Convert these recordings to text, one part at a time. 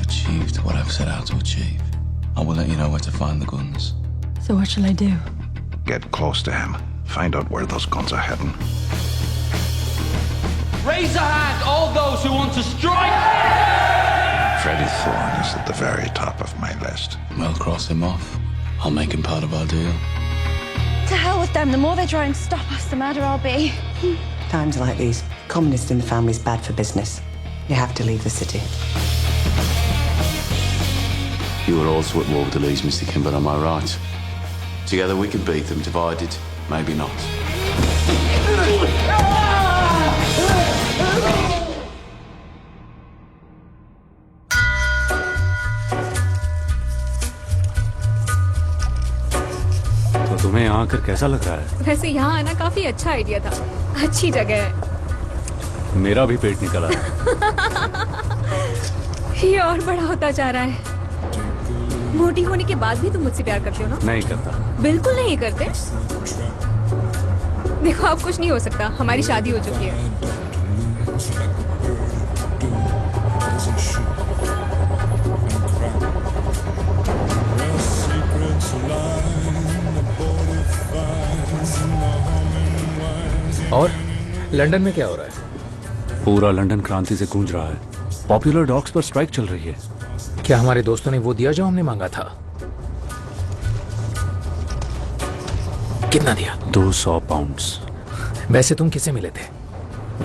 achieved what I've set out to achieve, I will let you know where to find the guns. So what shall I do? Get close to him. Find out where those guns are heading. Raise a hand, all those who want to strike! Freddie Thorne is at the very top of my list. We'll cross him off. I'll make him part of our deal. To hell with them. The more they try and stop us, the madder I'll be. Times like these, communist in the family's bad for business. You have to leave the city. You were also at war with the Lees, Mr. Kimber, am I right? Together we could beat them, divided, maybe not. तो तुम्हें यहाँ आकर कैसा लग रहा है? वैसे यहाँ आना काफी अच्छा आइडिया था। अच्छी जगह है। मेरा भी पेट निकल आया। ये और बड़ा होता जा रहा है। मोटी होने के बाद भी तुम मुझसे प्यार करते हो ना? नहीं करता। बिल्कुल नहीं करते। देखो अब कुछ नहीं हो सकता, हमारी शादी हो चुकी है। और लंदन में क्या हो रहा है? पूरा लंदन क्रांति से गूंज रहा है। पॉपुलर डॉग्स पर स्ट्राइक चल रही है। क्या हमारे दोस्तों ने वो दिया जो हमने मांगा था? कितना दिया? 200 पाउंड्स। वैसे तुम किसे मिले थे?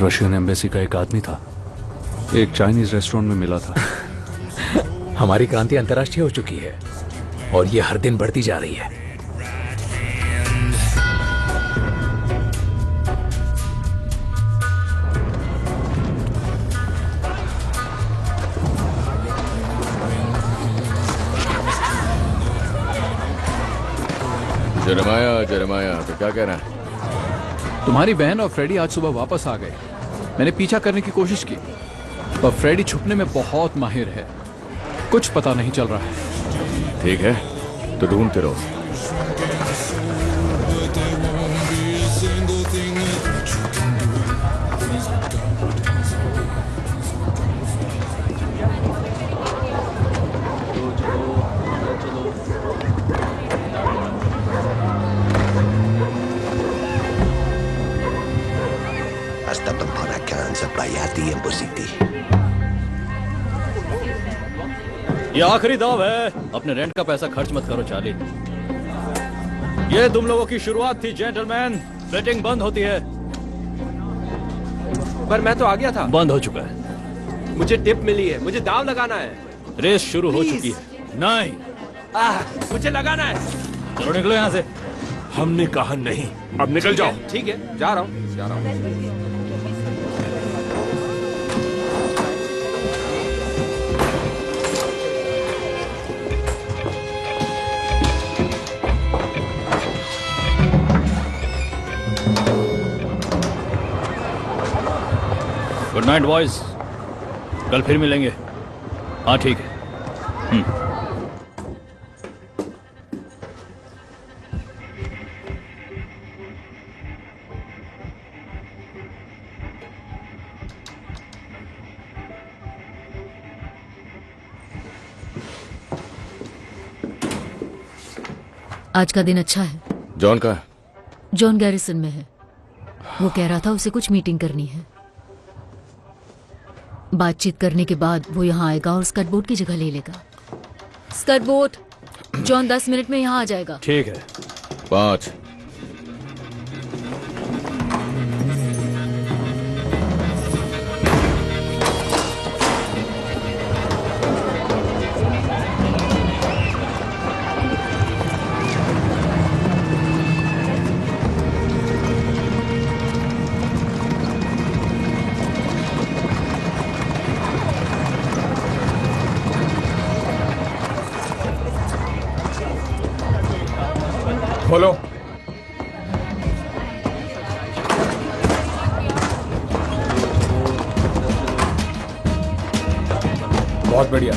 रशियन एम्बेसी का एक आदमी था, एक चाइनीज रेस्टोरेंट में मिला था। हमारी क्रांति अंतर्राष्ट्रीय हो चुकी है और ये हर दिन बढ़ती जा रही है। जेरेमाया तो क्या कह रहा है? तुम्हारी बहन और फ्रेडी आज सुबह वापस आ गए। मैंने पीछा करने की कोशिश की, पर फ्रेडी छुपने में बहुत माहिर है। कुछ पता नहीं चल रहा है। ठीक है, तो ढूंढते रहो। Hasta Pampanacan Bayati Embo City. ये आखिरी दाव है। अपने रेंट का पैसा खर्च मत करो चार्ली। ये तुम लोगों की शुरुआत थी जेंटलमैन। फ्लेटिंग बंद होती है। पर मैं तो आ गया था। बंद हो चुका है। मुझे टिप मिली है, मुझे दाव लगाना है। रेस शुरू हो चुकी है। नहीं, मुझे लगाना है। चलो निकलो यहाँ से। हमने कहा नहीं, अब निकल जाओ। ठीक है, जा रहा हूँ, जा रहा हूँ। गुड नाइट बॉयज, कल फिर मिलेंगे। हाँ ठीक है। आज का दिन अच्छा है। जॉन का? जॉन गैरिसन में है। वो कह रहा था उसे कुछ मीटिंग करनी है। बातचीत करने के बाद वो यहाँ आएगा और स्कट बोट की जगह ले लेगा। स्कट बोट, जॉन 10 मिनट में यहाँ आ जाएगा। ठीक है। 5 खोलो। बहुत बढ़िया।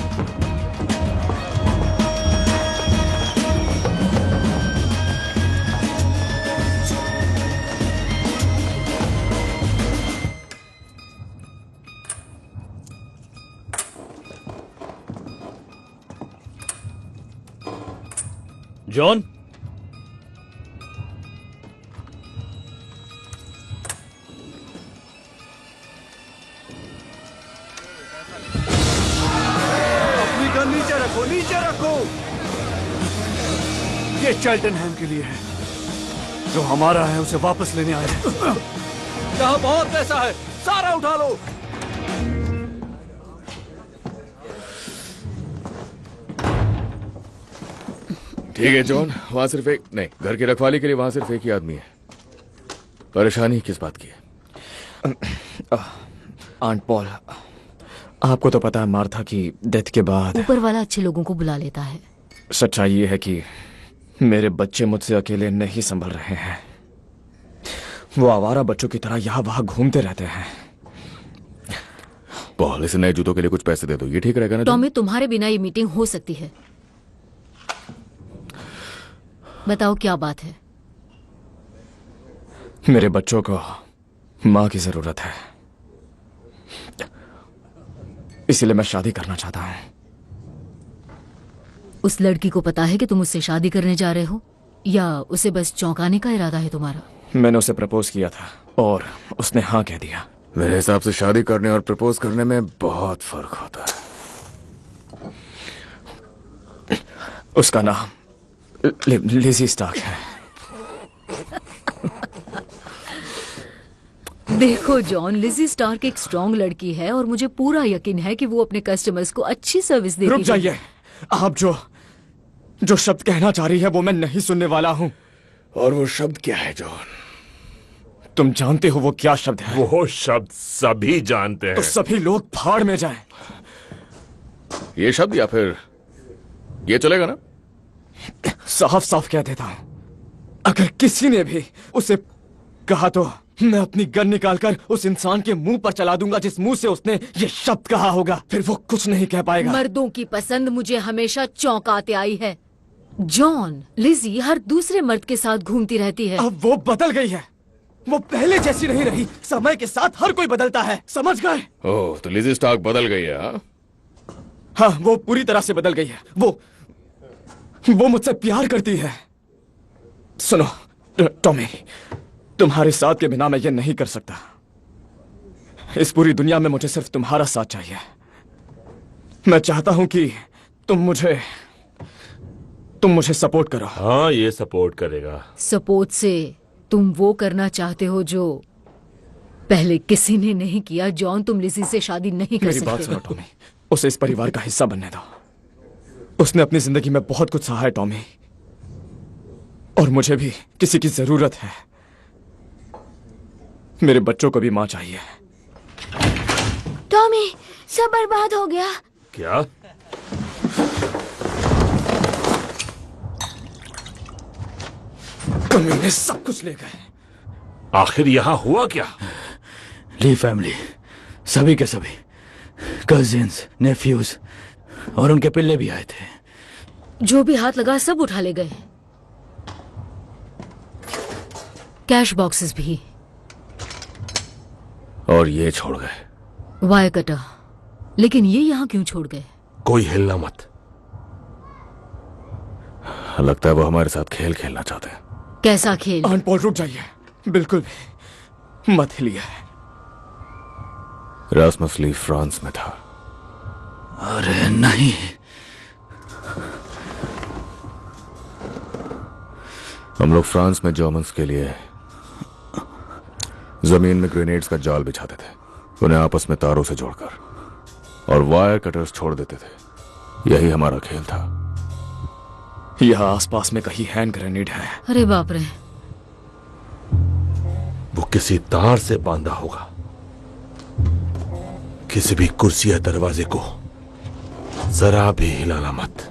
जॉन, अपनी गन नीचे रखो, नीचे रखो। ये चेल्टनहैम के लिए है। जो हमारा है उसे वापस लेने आए हैं। यहाँ बहुत पैसा है, सारा उठा लो। ठीक है जॉन, वहां सिर्फ एक नहीं, घर की रखवाली के लिए वहां सिर्फ एक ही आदमी है। परेशानी किस बात की है? आंट पॉल, आपको तो पता है मार्था की डेथ के बाद ऊपर वाला अच्छे लोगों को बुला लेता है। सच्चाई ये है कि मेरे बच्चे मुझसे अकेले नहीं संभल रहे हैं। वो आवारा बच्चों की तरह यहाँ वहां घूमते रहते हैं। पॉल, इसे नए जूतों के लिए कुछ पैसे दे दो, ये ठीक रहेगा ना? टॉमी, तुम्हारे बिना ये मीटिंग हो सकती है। बताओ क्या बात है? मेरे बच्चों को माँ की जरूरत है, इसीलिए मैं शादी करना चाहता हूँ। उस लड़की को पता है कि तुम उससे शादी करने जा रहे हो, या उसे बस चौंकाने का इरादा है तुम्हारा? मैंने उसे प्रपोज किया था और उसने हाँ कह दिया। मेरे हिसाब से शादी करने और प्रपोज करने में बहुत फर्क होता है। उसका नाम लिज़ी स्टार्क है। देखो जॉन, लिज़ी स्टार्क एक स्ट्रॉन्ग लड़की है और मुझे पूरा यकीन है कि वो अपने कस्टमर्स को अच्छी सर्विस देगी। रुक जाइए, आप जो शब्द कहना चाह रही है वो मैं नहीं सुनने वाला हूँ। और वो शब्द क्या है जॉन? तुम जानते हो वो क्या शब्द है? वो शब्द सभी जानते हैं। तो सभी लोग फाड़ में जाएं। ये शब्द या फिर ये चलेगा ना? साफ साफ कह देता हूं, अगर किसी ने भी उसे कहा तो मैं अपनी गन निकालकर उस इंसान के मुंह पर चला दूंगा जिस मुंह से उसने ये शब्द कहा होगा। फिर वो कुछ नहीं कह पाएगा। मर्दों की पसंद मुझे हमेशा चौंकाते आई है जॉन। लिज़ी हर दूसरे मर्द के साथ घूमती रहती है। अब वो बदल गई है, वो पहले जैसी नहीं रही। समय के साथ हर कोई बदलता है, समझ गए? ओह, तो लिज़ी स्टार्क बदल गई है? हाँ, वो पूरी तरह से बदल गई है। वो मुझसे प्यार करती है। सुनो टॉमी, तुम्हारे साथ के बिना मैं ये नहीं कर सकता। इस पूरी दुनिया में मुझे सिर्फ तुम्हारा साथ चाहिए। मैं चाहता हूं कि तुम मुझे सपोर्ट करो। हाँ, ये सपोर्ट करेगा। सपोर्ट से तुम वो करना चाहते हो जो पहले किसी ने नहीं किया। जॉन, तुम लिज़ी से शादी नहीं कर मेरी सकते। बात सुनो टॉमी, उसे इस परिवार का हिस्सा बनने दो। उसने अपनी जिंदगी में बहुत कुछ सहा है टॉमी, और मुझे भी किसी की जरूरत है। मेरे बच्चों को भी मां चाहिए। टॉमी, सब बर्बाद हो गया। क्या? कमीने सब कुछ ले गए। आखिर यहाँ हुआ क्या? ली फैमिली, सभी के सभी कजिन्स, नेफ्यूज और उनके पिल्ले भी आए थे। जो भी हाथ लगा सब उठा ले गए, कैश बॉक्सेस भी। और ये छोड़ गए वायर कटर। लेकिन ये यहाँ क्यों छोड़ गए? कोई हिलना मत। लगता है वो हमारे साथ खेल खेलना चाहते हैं। कैसा खेल? आंट पॉल, रुक जाइए, बिल्कुल भी मत हिलिए। रास्मस ली फ्रांस में था। अरे नहीं, हम लोग फ्रांस में जर्मन्स के लिए जमीन में ग्रेनेड्स का जाल बिछाते थे, उन्हें आपस में तारों से जोड़कर, और वायर कटर्स छोड़ देते थे। यही हमारा खेल था। यहाँ आसपास में कहीं हैंड ग्रेनेड है। अरे बाप रे। वो किसी तार से बांधा होगा। किसी भी कुर्सी या दरवाजे को जरा भी हिलाना मत।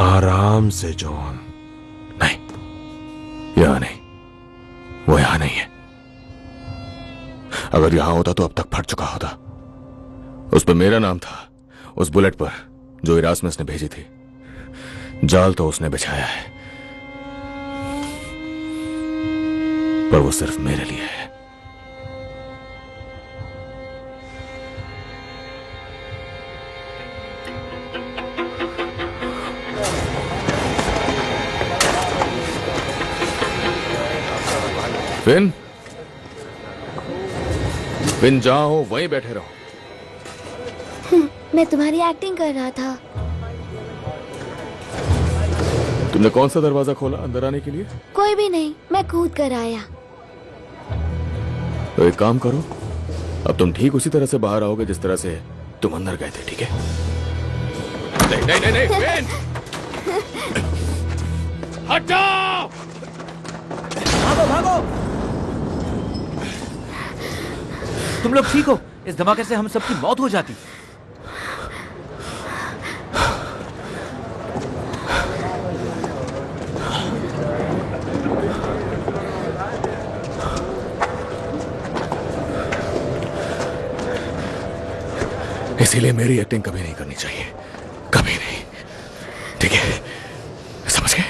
आराम से जॉन। नहीं, यहां नहीं, वो यहां नहीं है। अगर यहां होता तो अब तक फट चुका होता। उस पर मेरा नाम था, उस बुलेट पर जो इरास्मस ने भेजी थी। जाल तो उसने बिछाया है, पर वो सिर्फ मेरे लिए है। फिन फिन जहां हो वहीं बैठे रहो। मैं तुम्हारी एक्टिंग कर रहा था। तुमने कौन सा दरवाजा खोला अंदर आने के लिए? कोई भी नहीं, मैं कूद कर आया। तो एक काम करो, अब तुम ठीक उसी तरह से बाहर आओगे जिस तरह से तुम अंदर गए थे, ठीक है? नहीं नहीं नहीं, नहीं फिन! हटाओ! भागो भागो! तुम लोग ठीक हो? इस धमाके से हम सबकी मौत हो जाती। इसीलिए मेरी एक्टिंग कभी नहीं करनी चाहिए, कभी नहीं, ठीक है? समझ गए?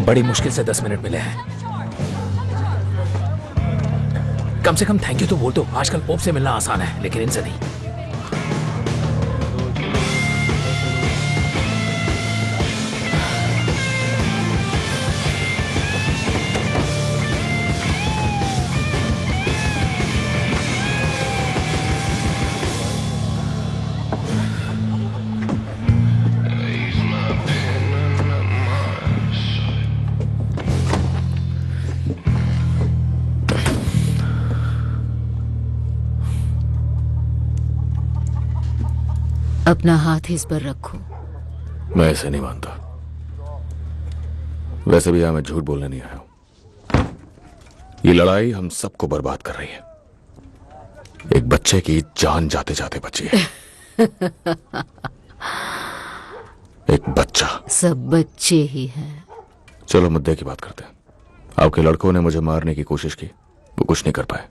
बड़ी मुश्किल से 10 मिनट मिले हैं। कम से कम थैंक यू तो बोल दो। आजकल पोप से मिलना आसान है, लेकिन इनसे नहीं। अपना हाथ इस पर रखो। मैं ऐसे नहीं मानता। वैसे भी यहां मैं झूठ बोलने नहीं आया हूं। ये लड़ाई हम सबको बर्बाद कर रही है। एक बच्चे की जान जाते जाते बची है। एक बच्चा। सब बच्चे ही हैं। चलो मुद्दे की बात करते हैं। आपके लड़कों ने मुझे मारने की कोशिश की, वो कुछ नहीं कर पाए।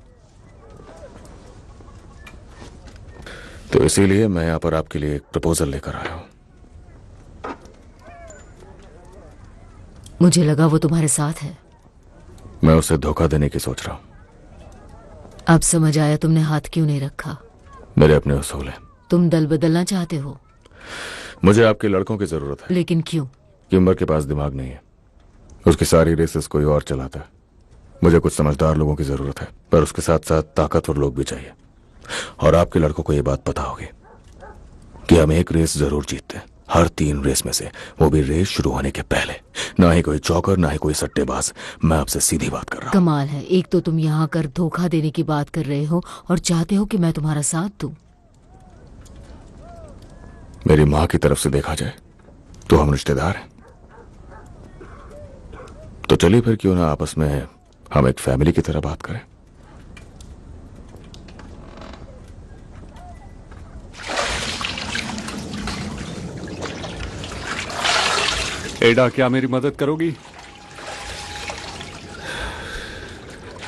तो इसीलिए मैं यहां पर आपके लिए एक प्रपोजल लेकर आया हूं। मुझे लगा वो तुम्हारे साथ है। मैं उसे धोखा देने की सोच रहा हूं। अब समझ आया तुमने हाथ क्यों नहीं रखा। मेरे अपने उसूल हैं। तुम दल बदलना चाहते हो। मुझे आपके लड़कों की जरूरत है। लेकिन क्यों? किम्बर के पास दिमाग नहीं है। उसकी सारी रेसेस कोई और चलाता है। मुझे कुछ समझदार लोगों की जरूरत है, पर उसके साथ साथ ताकतवर लोग भी चाहिए। और आपके लड़कों को यह बात पता होगी कि हम एक रेस जरूर जीतते हैं, हर 3 रेस में से, वो भी रेस शुरू होने के पहले। ना ही कोई चौकर, ना ही कोई सट्टेबाज। मैं आपसे सीधी बात कर रहा हूं। कमाल है, एक तो तुम यहाँ कर धोखा देने की बात कर रहे हो और चाहते हो कि मैं तुम्हारा साथ दूं। मेरी मां की तरफ से देखा जाए तो हम रिश्तेदार हैं। तो चलिए फिर क्यों ना आपस में हम एक फैमिली की तरह बात करें। एडा, क्या मेरी मदद करोगी?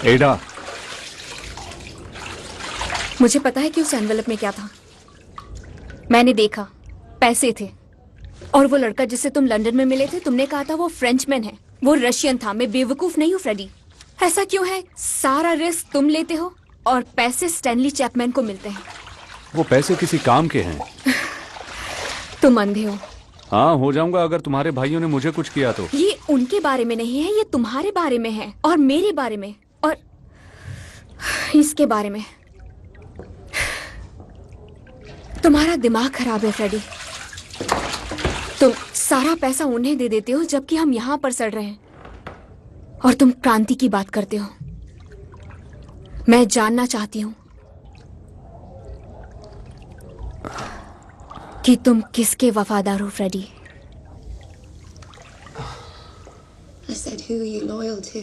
एडा, मुझे पता है कि उस एनवेलप में क्या था। मैंने देखा, पैसे थे। और वो लड़का जिससे तुम लंदन में मिले थे, तुमने कहा था वो फ्रेंचमैन है। वो रशियन था। मैं बेवकूफ नहीं हूँ फ्रेडी। ऐसा क्यों है? सारा रिस्क तुम लेते हो और पैसे स्टैनली चैपमैन को मिलते हैं। वो पैसे किसी काम के हैं। तुम अंधे हो। हाँ, हो जाऊंगा अगर तुम्हारे भाइयों ने मुझे कुछ किया तो। ये उनके बारे में नहीं है, ये तुम्हारे बारे में है और मेरे बारे में और इसके बारे में। तुम्हारा दिमाग खराब है फ्रेडी। तुम सारा पैसा उन्हें दे देते हो जबकि हम यहां पर सड़ रहे हैं, और तुम क्रांति की बात करते हो। मैं जानना चाहती हूं कि तुम किसके वफादार हो Freddy. I said, who are you loyal to?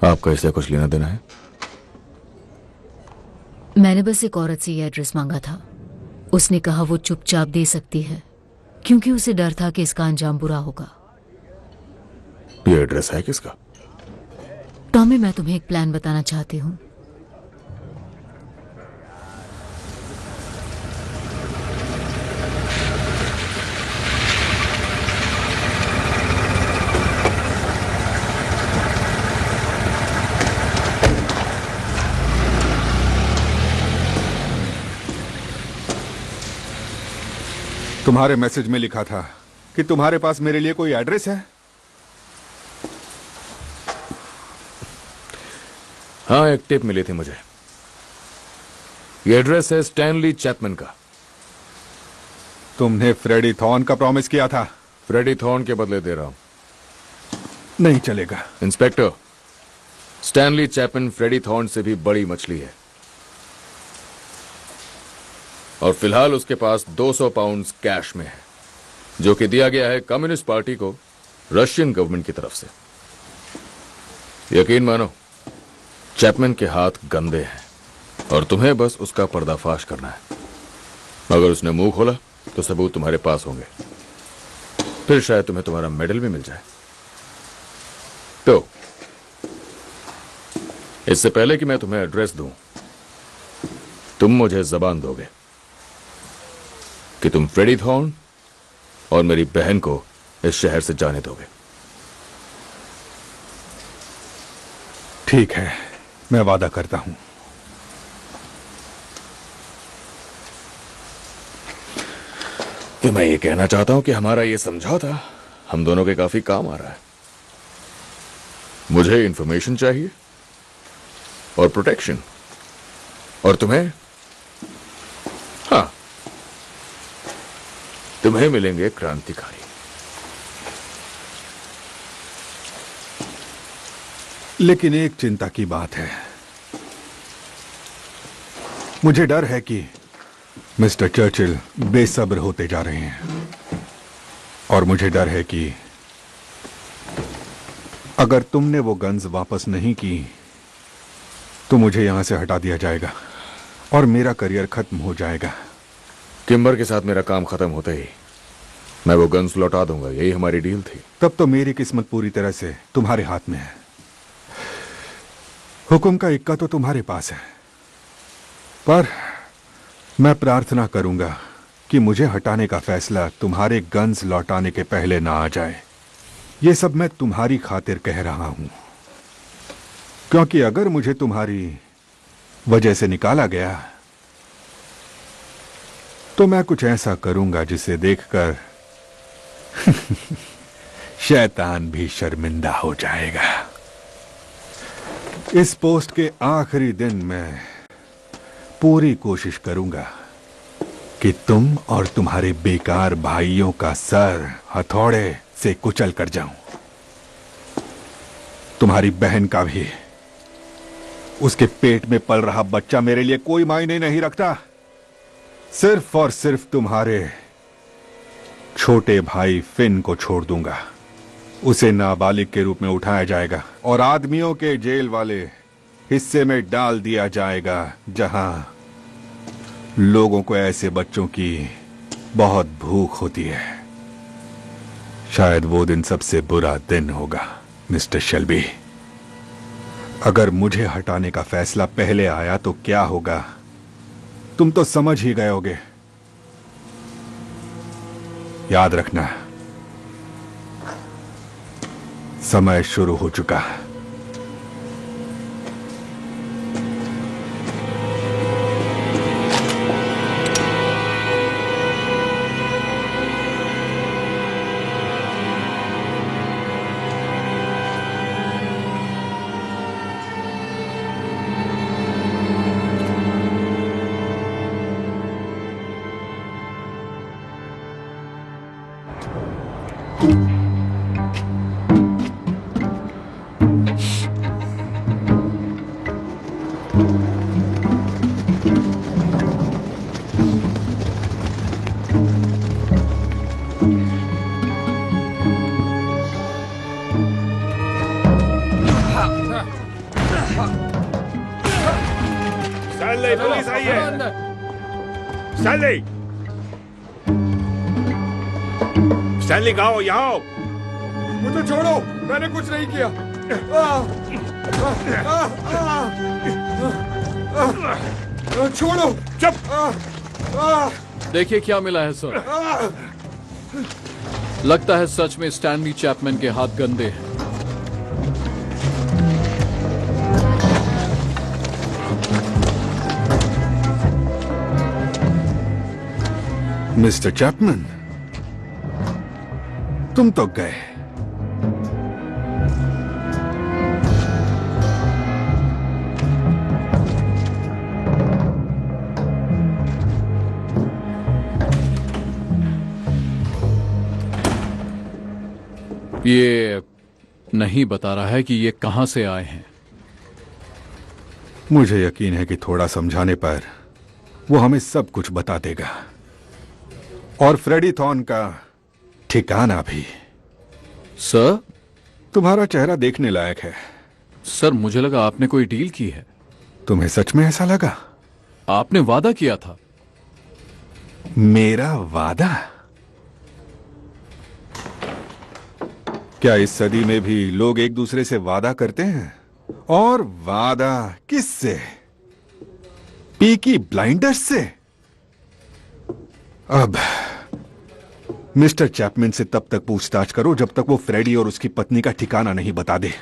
आपका इससे कुछ लेना देना है? मैंने बस एक औरत से ये एड्रेस मांगा था। उसने कहा वो चुपचाप दे सकती है क्योंकि उसे डर था कि इसका अंजाम बुरा होगा। ये एड्रेस है किसका? टॉमी, मैं तुम्हें एक प्लान बताना चाहती हूँ। तुम्हारे मैसेज में लिखा था कि तुम्हारे पास मेरे लिए कोई एड्रेस है? हाँ, एक टिप मिली थी मुझे। ये एड्रेस है स्टैनली चैपमैन का। तुमने फ्रेडी थॉर्न का प्रॉमिस किया था। फ्रेडी थॉर्न के बदले दे रहा हूं। नहीं चलेगा। Inspector, Stanley Chapman Freddie Thorne से भी बड़ी मछली है और फिलहाल उसके पास 200 पाउंड कैश में है जो कि दिया गया है कम्युनिस्ट पार्टी को रशियन गवर्नमेंट की तरफ से। यकीन मानो, चैपमैन के हाथ गंदे हैं और तुम्हें बस उसका पर्दाफाश करना है। अगर उसने मुंह खोला तो सबूत तुम्हारे पास होंगे, फिर शायद तुम्हें तुम्हारा मेडल भी मिल जाए। तो इससे पहले कि मैं तुम्हें एड्रेस दूं, तुम मुझे जबान दोगे कि तुम फ्रेडी थॉर्न और मेरी बहन को इस शहर से जाने दोगे। ठीक है, मैं वादा करता हूं। तो मैं ये कहना चाहता हूं कि हमारा ये समझौता हम दोनों के काफी काम आ रहा है। मुझे इंफॉर्मेशन चाहिए और प्रोटेक्शन, और तुम्हें, हाँ, तुम्हें मिलेंगे क्रांतिकारी। लेकिन एक चिंता की बात है। मुझे डर है कि मिस्टर चर्चिल बेसब्र होते जा रहे हैं और मुझे डर है कि अगर तुमने वो गन्स वापस नहीं की तो मुझे यहां से हटा दिया जाएगा और मेरा करियर खत्म हो जाएगा। किम्बर के साथ मेरा काम खत्म होते ही मैं वो गन्स लौटा दूंगा, यही हमारी डील थी। तब तो मेरी किस्मत पूरी तरह से तुम्हारे हाथ में है। हुक्म का इक्का तो तुम्हारे पास है, पर मैं प्रार्थना करूंगा कि मुझे हटाने का फैसला तुम्हारे गन्स लौटाने के पहले ना आ जाए। ये सब मैं तुम्हारी खातिर कह रहा हूं, क्योंकि अगर मुझे तुम्हारी वजह से निकाला गया तो मैं कुछ ऐसा करूंगा जिसे देखकर शैतान भी शर्मिंदा हो जाएगा। इस पोस्ट के आखिरी दिन मैं पूरी कोशिश करूंगा कि तुम और तुम्हारे बेकार भाइयों का सर हथौड़े से कुचल कर जाऊं। तुम्हारी बहन का भी। उसके पेट में पल रहा बच्चा मेरे लिए कोई मायने नहीं रखता। सिर्फ और सिर्फ तुम्हारे छोटे भाई फिन को छोड़ दूंगा। उसे नाबालिग के रूप में उठाया जाएगा और आदमियों के जेल वाले हिस्से में डाल दिया जाएगा, जहां लोगों को ऐसे बच्चों की बहुत भूख होती है। शायद वो दिन सबसे बुरा दिन होगा मिस्टर शेल्बी। अगर मुझे हटाने का फैसला पहले आया तो क्या होगा तुम तो समझ ही गए होगे। याद रखना, समय शुरू हो चुका। स्टैनली, पुलिस आई है। स्टैनली, स्टैनली कहाँ हो? यहाँ हो। मुझे छोड़ो, मैंने कुछ नहीं किया। छोड़ो। चुप। देखिए क्या मिला है सर। लगता है सच में स्टैनली चैपमैन के हाथ गंदे हैं। मिस्टर चैपमैन, तुम तो गए। ये नहीं बता रहा है कि ये कहां से आए हैं। मुझे यकीन है कि थोड़ा समझाने पर वो हमें सब कुछ बता देगा, और फ्रेडी थॉर्न का ठिकाना भी। सर, तुम्हारा चेहरा देखने लायक है। सर, मुझे लगा आपने कोई डील की है। तुम्हें सच में ऐसा लगा? आपने वादा किया था। मेरा वादा? क्या इस सदी में भी लोग एक दूसरे से वादा करते हैं? और वादा किससे? पीकी ब्लाइंडर्स से? अब मिस्टर चैपमैन से तब तक पूछताछ करो जब तक वो फ्रेडी और उसकी पत्नी का ठिकाना नहीं बता दे।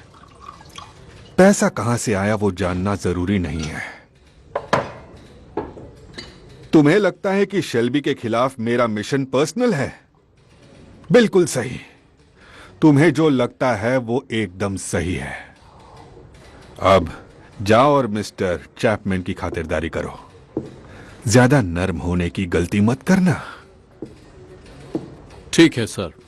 पैसा कहां से आया वो जानना जरूरी नहीं है। तुम्हें लगता है कि शेल्बी के खिलाफ मेरा मिशन पर्सनल है? बिल्कुल सही। तुम्हें जो लगता है वो एकदम सही है। अब जाओ और मिस्टर चैपमैन की खातिरदारी करो। ज्यादा नर्म होने की गलती मत करना। ठीक है सर।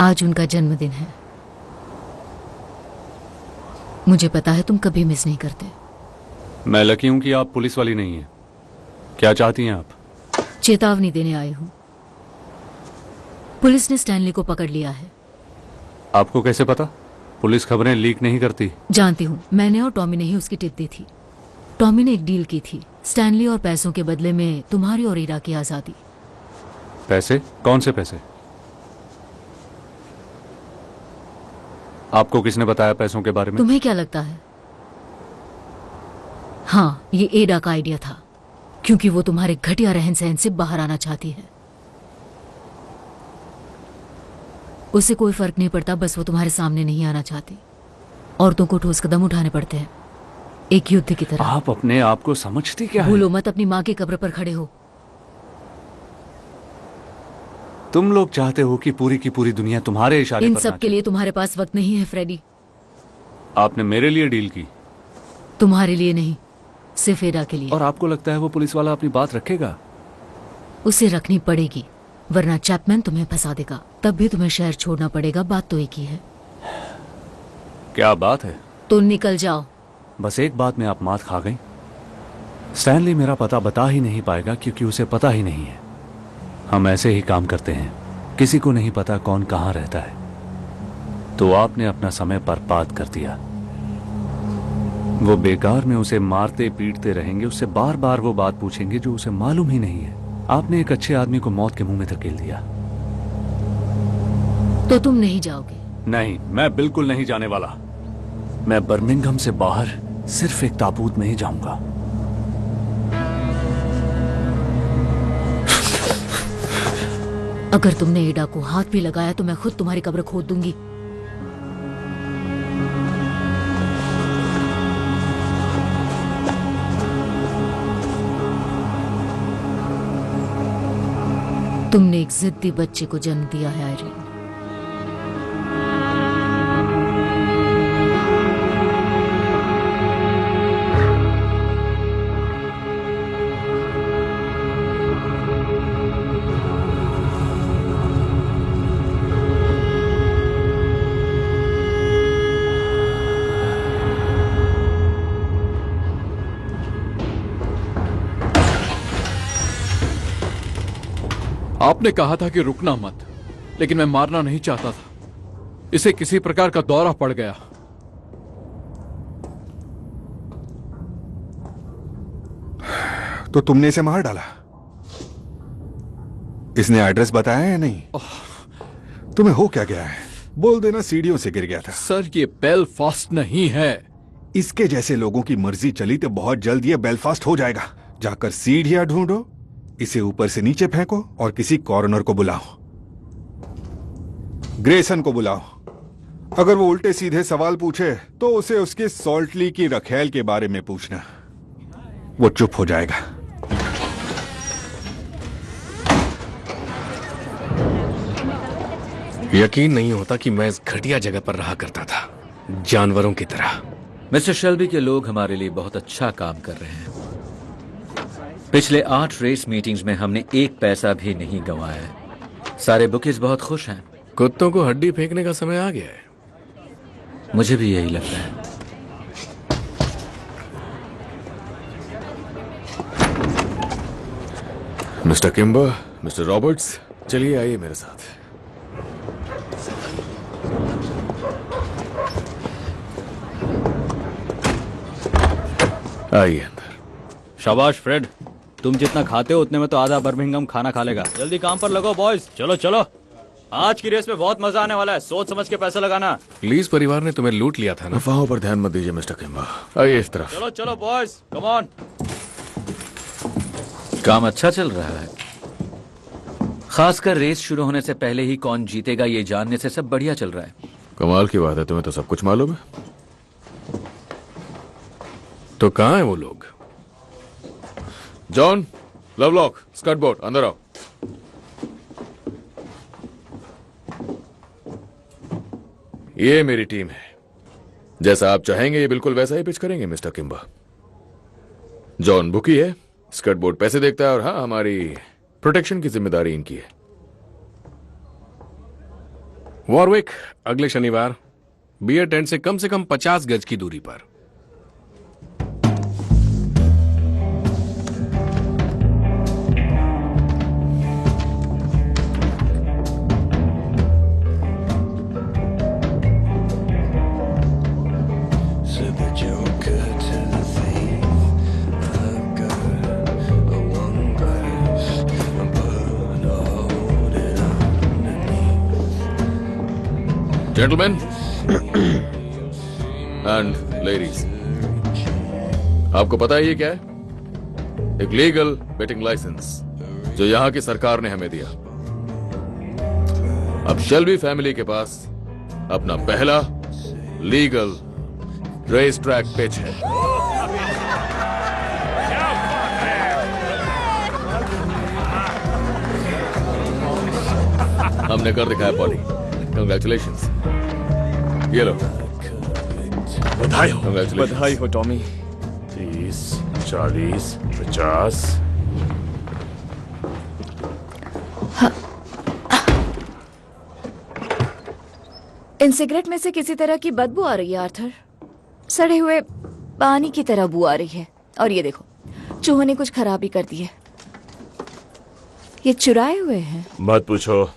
आज उनका जन्मदिन है। मुझे पता है तुम कभी मिस नहीं करते। मैं लकी हूं कि आप पुलिस वाली नहीं हैं। क्या चाहती हैं आप? चेतावनी देने आई हूं। पुलिस ने स्टैनली को पकड़ लिया है। आपको कैसे पता? पुलिस खबरें लीक नहीं करती। जानती हूं, मैंने और टॉमी ने ही उसकी टिप दी थी। टॉमी ने एक डील की थी, स्टैनली और पैसों के बदले में तुम्हारी और ईरा की आजादी। पैसे? कौन से पैसे? आपको किसने बताया पैसों के बारे में? तुम्हें क्या लगता है? हाँ, ये एडा का आइडिया था, क्योंकि वो तुम्हारे घटिया रहन सहन से बाहर आना चाहती है। उसे कोई फर्क नहीं पड़ता, बस वो तुम्हारे सामने नहीं आना चाहती। औरतों को ठोस कदम उठाने पड़ते हैं, एक युद्ध की तरह। आप अपने आप को समझती क्या है? भूलो मत, अपनी माँ की कब्र पर खड़े हो। तुम लोग चाहते हो कि पूरी की पूरी दुनिया तुम्हारे इशारे इन पर सब के लिए तुम्हारे पास वक्त नहीं है फ्रेडी। आपने मेरे लिए डील की। तुम्हारे लिए नहीं, सिर्फ एडा के लिए। और आपको लगता है वो पुलिस वाला अपनी बात रखेगा? उसे रखनी पड़ेगी, वरना चैपमैन तुम्हें फंसा देगा। तब भी तुम्हें शहर छोड़ना पड़ेगा। बात तो एक ही है। क्या बात है? तो निकल जाओ। बस एक बात में आप मात खा गई। स्टैनली मेरा पता बता ही नहीं पाएगा, क्योंकि उसे पता ही नहीं है। हम ऐसे ही काम करते हैं, किसी को नहीं पता कौन कहां रहता है। तो आपने अपना समय बर्बाद कर दिया। वो बेकार में उसे मारते पीटते रहेंगे, उससे बार बार वो बात पूछेंगे जो उसे मालूम ही नहीं है। आपने एक अच्छे आदमी को मौत के मुंह में धकेल दिया। तो तुम नहीं जाओगे? नहीं, मैं बिल्कुल नहीं जाने वाला। मैं बर्मिंघम से बाहर सिर्फ एक ताबूत में ही जाऊंगा। अगर तुमने एडा को हाथ भी लगाया तो मैं खुद तुम्हारी कब्र खोद दूंगी। तुमने एक जिद्दी बच्चे को जन्म दिया है आयरीन। आपने कहा था कि रुकना मत, लेकिन मैं मारना नहीं चाहता था। इसे किसी प्रकार का दौरा पड़ गया। तो तुमने इसे मार डाला? इसने एड्रेस बताया या नहीं? तुम्हें हो क्या गया है? बोल देना सीढ़ियों से गिर गया था। सर, ये बेलफास्ट नहीं है। इसके जैसे लोगों की मर्जी चली तो बहुत जल्द ये बेलफास्ट हो जाएगा। जाकर सीढ़ियां ढूंढो, इसे ऊपर से नीचे फेंको और किसी कॉर्नर को बुलाओ। ग्रेसन को बुलाओ। अगर वो उल्टे सीधे सवाल पूछे तो उसे उसके सॉल्टली की रखेल के बारे में पूछना। वो चुप हो जाएगा। यकीन नहीं होता कि मैं इस घटिया जगह पर रहा करता था, जानवरों की तरह। मिस्टर शेल्बी के लोग हमारे लिए बहुत अच्छा काम कर रहे हैं। पिछले 8 रेस मीटिंग्स में हमने एक पैसा भी नहीं गंवाया है। सारे बुकीज बहुत खुश हैं। कुत्तों को हड्डी फेंकने का समय आ गया है। मुझे भी यही लगता है। मिस्टर किम्बर, मिस्टर रॉबर्ट्स, चलिए आइए मेरे साथ। आइए अंदर। शाबाश फ्रेड, तुम जितना खाते हो उतने में तो आधा बर्मिंघम खाना खा लेगा। जल्दी काम पर लगो बॉयज, चलो चलो। आज की रेस में बहुत मजा आने वाला है, सोच समझ के पैसा लगाना। लीज परिवार ने तुम्हें लूट लिया था ना। अफवाहों पर ध्यान मत दीजिए मिस्टर किम्बर, आइए इस तरफ। चलो चलो बॉयज, कम ऑन। काम अच्छा चल रहा है। खासकर रेस शुरू होने से पहले ही कौन जीतेगा ये जानने से सब बढ़िया चल रहा है। कमाल की बात है, तुम्हें तो सब कुछ मालूम है। तो कहाँ है वो लोग? जॉन, लवलॉक, स्कर्ट बोर्ड, अंदर आओ। ये मेरी टीम है। जैसा आप चाहेंगे ये बिल्कुल वैसा ही पिच करेंगे मिस्टर किम्बर। जॉन बुकी है, स्कर्ट बोर्ड पैसे देखता है, और हाँ, हमारी प्रोटेक्शन की जिम्मेदारी इनकी है। वॉरविक, अगले शनिवार बियर टेंट से कम 50 गज की दूरी पर। जेंटलमैन एंड लेडीज, आपको पता है ये क्या है? एक लीगल बेटिंग लाइसेंस जो यहां की सरकार ने हमें दिया। अब शेल्बी फैमिली के पास अपना पहला लीगल रेस ट्रैक पिच है। हमने कर दिखाया पॉली। कंग्रेचुलेशंस। ये लो। बधाई हो। बधाई हो टॉमी। 30, 40, 50। इन सिगरेट में से किसी तरह की बदबू आ रही है आर्थर। सड़े हुए पानी की तरह बू आ रही है। और ये देखो, चूहों ने कुछ खराबी कर दी है। ये चुराए हुए हैं। मत पूछो।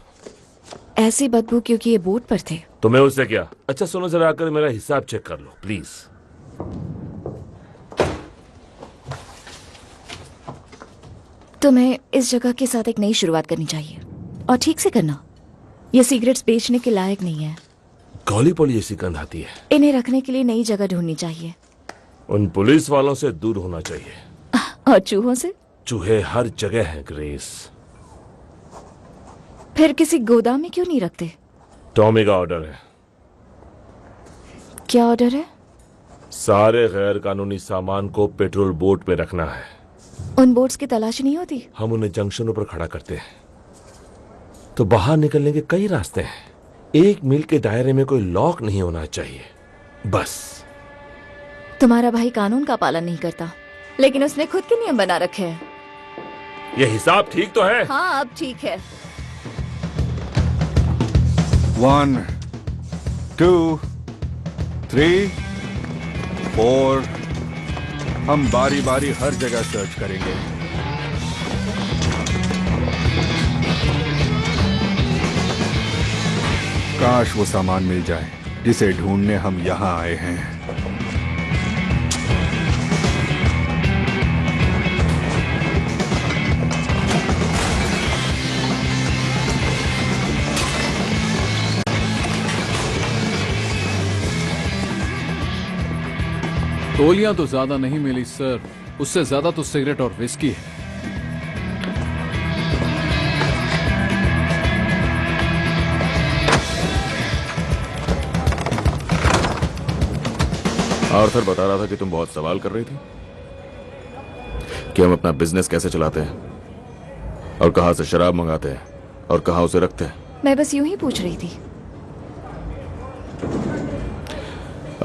ऐसी बदबू क्योंकि ये बोट पर थे। तुम्हें उससे क्या? अच्छा सुनो, जरा आकर मेरा हिसाब चेक कर लो प्लीज। तुम्हें इस जगह के साथ एक नई शुरुआत करनी चाहिए, और ठीक से करना। ये सिगरेट्स बेचने के लायक नहीं है। कौली पोली ऐसी गंध आती है। इन्हें रखने के लिए नई जगह ढूंढनी चाहिए। उन पुलिस वालों से दूर होना चाहिए। और चूहों से? चूहे हर जगह हैं ग्रेस। फिर किसी गोदाम में क्यों नहीं रखते? टॉमी का ऑर्डर है। क्या ऑर्डर है? सारे गैर कानूनी सामान को पेट्रोल बोट में रखना है। उन बोट्स की तलाश नहीं होती? हम उन्हें जंक्शनों पर खड़ा करते हैं, तो बाहर निकलने के कई रास्ते हैं। 1 मील के दायरे में कोई लॉक नहीं होना चाहिए, बस। तुम्हारा भाई कानून का पालन नहीं करता, लेकिन उसने खुद के नियम बना रखे हैं। ये हिसाब ठीक तो है? हाँ, अब ठीक है। 1, 2, 3, 4। हम बारी बारी हर जगह सर्च करेंगे। काश वो सामान मिल जाए जिसे ढूंढने हम यहाँ आए हैं। गोलियां तो ज्यादा नहीं मिली सर, उससे ज्यादा तो सिगरेट और विस्की है। आर्थर बता रहा था कि तुम बहुत सवाल कर रही थी कि हम अपना बिजनेस कैसे चलाते हैं और कहां से शराब मंगाते हैं और कहां उसे रखते हैं। मैं बस यूं ही पूछ रही थी।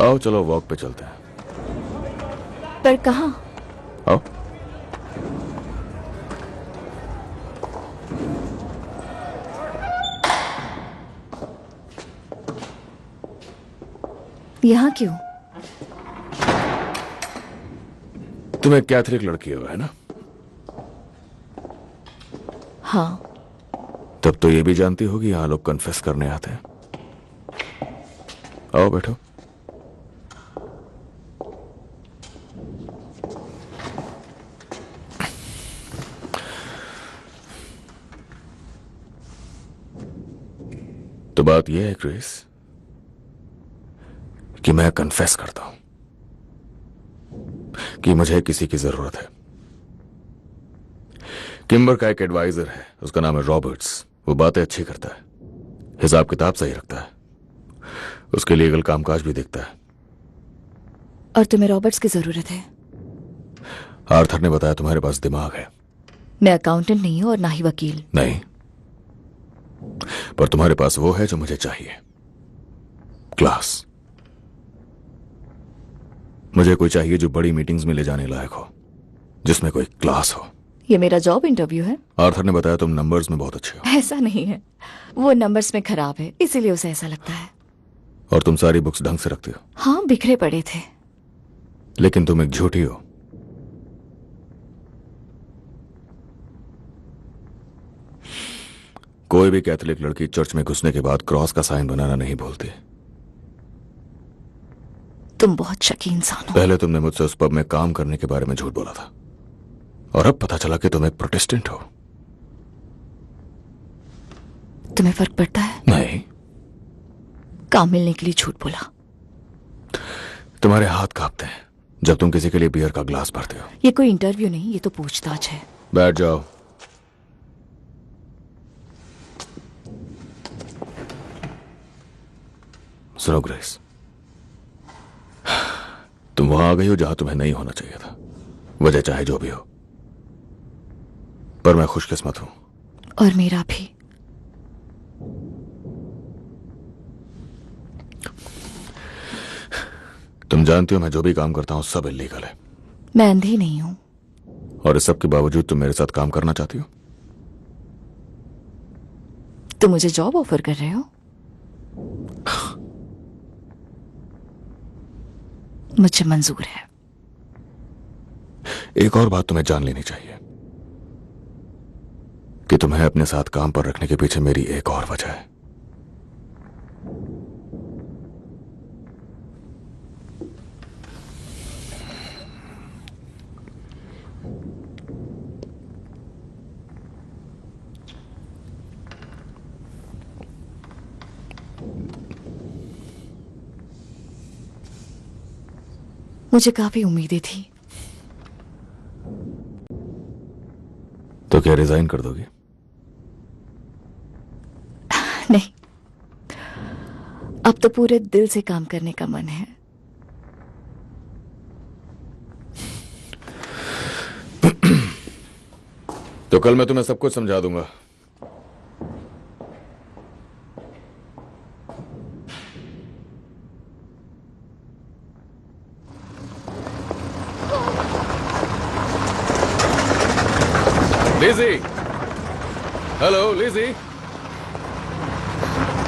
आओ चलो वॉक पे चलते हैं। पर कहां? आओ। यहाँ क्यों? तुम एक कैथलिक लड़की हो, है ना? हाँ। तब तो ये भी जानती होगी यहां लोग कन्फेस करने आते हैं। आओ बैठो। तो बात यह है क्रिस कि मैं कन्फेस करता हूं कि मुझे किसी की जरूरत है। किम्बर का एक एडवाइजर है, उसका नाम है रॉबर्ट्स। वो बातें अच्छी करता है, हिसाब किताब सही रखता है, उसके लीगल कामकाज भी देखता है। और तुम्हें रॉबर्ट्स की जरूरत है? आर्थर ने बताया तुम्हारे पास दिमाग है। मैं अकाउंटेंट नहीं हूं और ना ही वकील। नहीं, पर तुम्हारे पास वो है जो मुझे चाहिए, क्लास। मुझे कोई चाहिए जो बड़ी मीटिंग्स में ले जाने लायक हो, जिसमें कोई क्लास हो। ये मेरा जॉब इंटरव्यू है? आर्थर ने बताया तुम नंबर्स में बहुत अच्छे हो। ऐसा नहीं है, वो नंबर्स में खराब है, इसीलिए उसे ऐसा लगता है। और तुम सारी बुक्स ढंग से रखती हो। हाँ, बिखरे पड़े थे। लेकिन तुम एक झूठी हो। कोई भी कैथोलिक लड़की चर्च में घुसने के बाद क्रॉस का साइन बनाना नहीं भूलती। तुम बहुत शकी इंसान हो। पहले तुमने मुझसे उस पब में काम करने के बारे में झूठ बोला था, और अब पता चला कि तुम एक प्रोटेस्टेंट हो। तुम्हें फर्क पड़ता है? नहीं। काम मिलने के लिए झूठ बोला। तुम्हारे हाथ कांपते हैं जब तुम किसी के लिए बियर का ग्लास भरते हो। ये कोई इंटरव्यू नहीं, ये तो पूछताछ है। बैठ जाओ। सुनो ग्रेस, तुम वहां आ गई हो जहां तुम्हें नहीं होना चाहिए था, वजह चाहे जो भी हो, पर मैं खुशकिस्मत हूं। और मेरा भी। तुम जानती हो मैं जो भी काम करता हूं सब इल्लीगल है। मैं अंधी नहीं हूं। और इस सब के बावजूद तुम मेरे साथ काम करना चाहती हो? तुम मुझे जॉब ऑफर कर रहे हो? मुझे मंजूर है। एक और बात तुम्हें जान लेनी चाहिए कि तुम्हें अपने साथ काम पर रखने के पीछे मेरी एक और वजह है। मुझे काफी उम्मीदें थी। तो क्या रिजाइन कर दोगी? नहीं, अब तो पूरे दिल से काम करने का मन है। तो कल मैं तुम्हें सब कुछ समझा दूंगा। लिज़ी, हेलो लिज़ी,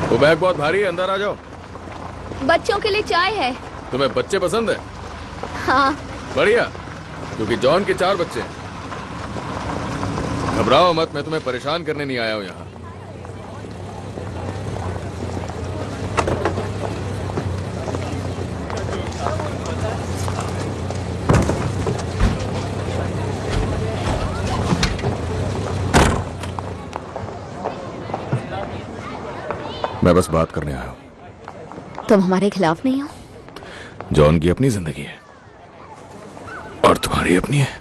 वो बैग बहुत भारी है, अंदर आ जाओ। बच्चों के लिए चाय है। तुम्हें बच्चे पसंद है? हाँ। बढ़िया, क्योंकि जॉन के 4 बच्चे हैं। घबराओ मत, मैं तुम्हें परेशान करने नहीं आया हूं यहां। मैं बस बात करने आया हूं। तुम हमारे खिलाफ नहीं हो? जॉन की अपनी जिंदगी है और तुम्हारी अपनी है।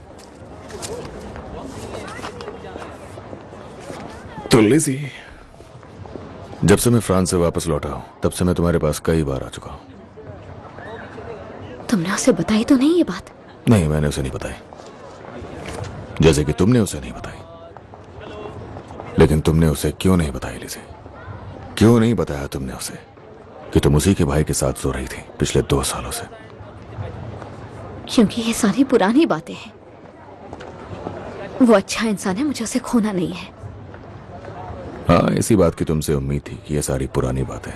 तो लिज़ी, जब से मैं फ्रांस से वापस लौटा हूं तब से मैं तुम्हारे पास कई बार आ चुका हूं। तुमने उसे बताई तो नहीं ये बात? नहीं, मैंने उसे नहीं बताई, जैसे कि तुमने उसे नहीं बताई। लेकिन तुमने उसे क्यों नहीं बताई लिज़ी? क्यों नहीं बताया तुमने उसे कि तुम उसी के भाई के साथ सो रही थी पिछले 2 सालों से? क्योंकि ये सारी पुरानी बातें हैं। वो अच्छा इंसान है, मुझे उसे खोना नहीं है। हाँ, इसी बात की तुमसे उम्मीद थी कि ये सारी पुरानी बातें।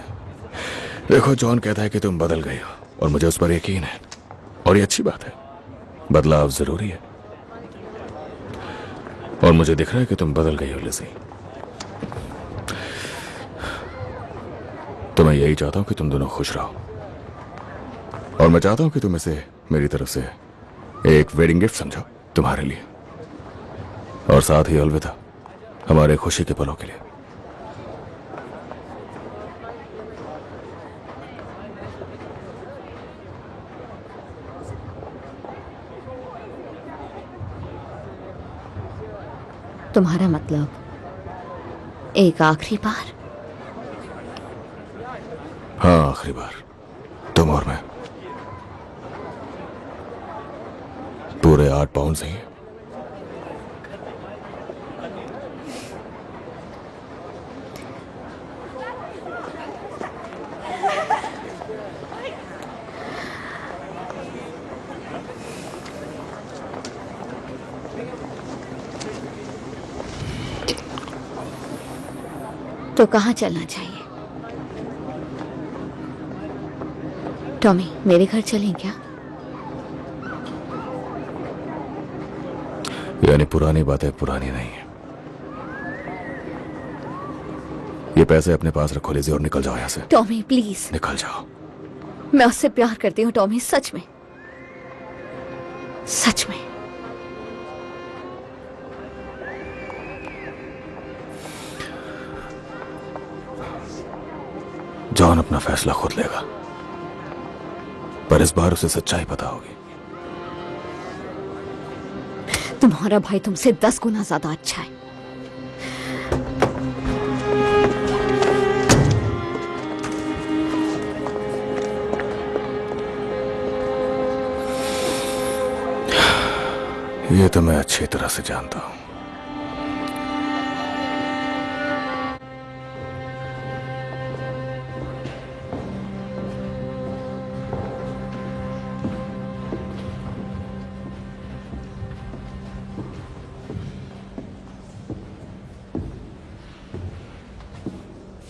देखो, जॉन कहता है कि तुम बदल गई हो और मुझे उस पर यकीन है, और ये अच्छी बात है। बदलाव जरूरी है और मुझे दिख रहा है कि तुम बदल गई हो लिज़ी। तो मैं यही चाहता हूं कि तुम दोनों खुश रहो, और मैं चाहता हूं कि तुम इसे मेरी तरफ से एक वेडिंग गिफ्ट समझो तुम्हारे लिए, और साथ ही अलविदा हमारे खुशी के पलों के लिए। तुम्हारा मतलब एक आखिरी बार? हाँ, आखिरी बार, तुम और मैं। पूरे 8 पाउंड सही है। तो कहाँ चलना चाहिए? टॉमी, मेरे घर चलें क्या? यानी पुरानी बातें पुरानी नहीं है। ये पैसे अपने पास रखो लिज़ी और निकल जाओ यहाँ से। Tommy please. निकल जाओ। मैं उससे प्यार करती हूँ टॉमी, सच में, सच में। जॉन अपना फैसला खुद लेगा, पर इस बार उसे सच्चाई पता होगी। तुम्हारा भाई तुमसे 10 गुना ज्यादा अच्छा है। ये तो मैं अच्छी तरह से जानता हूं।